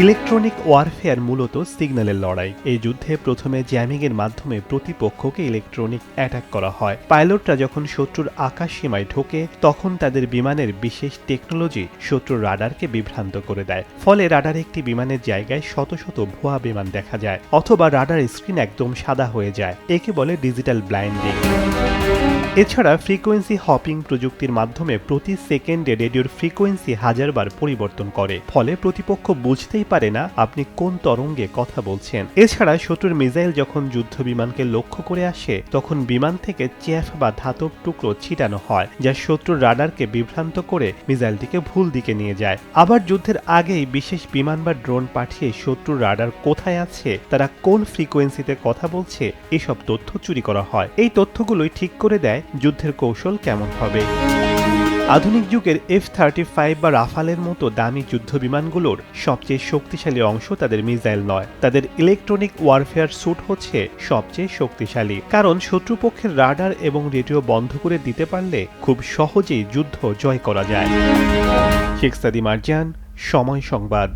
Electronic warfare মূলত সিগন্যালের লড়াই। এই যুদ্ধে প্রথমে জ্যামিং এর মাধ্যমে প্রতিপক্ষকে ইলেকট্রনিক অ্যাটাক করা হয়। পাইলটরা যখন শত্রুর আকাশ সীমায় ঢোকে তখন তাদের বিমানের বিশেষ টেকনোলজি শত্রুর রাডারকে বিভ্রান্ত করে দেয়। ফলে রাডার একটি বিমানের জায়গায় শত শত ভুয়া বিমান দেখা যায়, অথবা রাডার স্ক্রিন একদম সাদা হয়ে যায়। একে বলে ডিজিটাল ব্লাইন্ডিং। এছাড়া ফ্রিকোয়েন্সি হপিং প্রযুক্তির মাধ্যমে প্রতি সেকেন্ডে রেডিওর ফ্রিকোয়েন্সি হাজারবার পরিবর্তন করে, ফলে প্রতিপক্ষ বুঝতেই পারে না আপনি কোন তরঙ্গে কথা বলছেন। এছাড়া শত্রুর মিসাইল যখন যুদ্ধ বিমানকে লক্ষ্য করে আসে তখন বিমান থেকে চ্যাফ বা ধাতব টুকরো ছিটানো হয়, যা শত্রুর রাডারকে বিভ্রান্ত করে মিসাইলটিকে ভুল দিকে নিয়ে যায়। আবার যুদ্ধের আগেই বিশেষ বিমান বা ড্রোন পাঠিয়ে শত্রুর রাডার কোথায় আছে, তারা কোন ফ্রিকোয়েন্সিতে কথা বলছে, এসব তথ্য চুরি করা হয়। এই তথ্যগুলোই ঠিক করে দেয় যুদ্ধের কৌশল কেমন হবে। আধুনিক যুগের F-35 বা রাফালের মতো দামি যুদ্ধ বিমানগুলোর সবচেয়ে শক্তিশালী অংশ তাদের মিসাইল নয়, তাদের ইলেকট্রনিক ওয়ারফেয়ার স্যুট হচ্ছে সবচেয়ে শক্তিশালী। কারণ শত্রুপক্ষের রাডার এবং রেডিও বন্ধ করে দিতে পারলে খুব সহজেই যুদ্ধ জয় করা যায়। শেখ সাদি মারজান, সময় সংবাদ।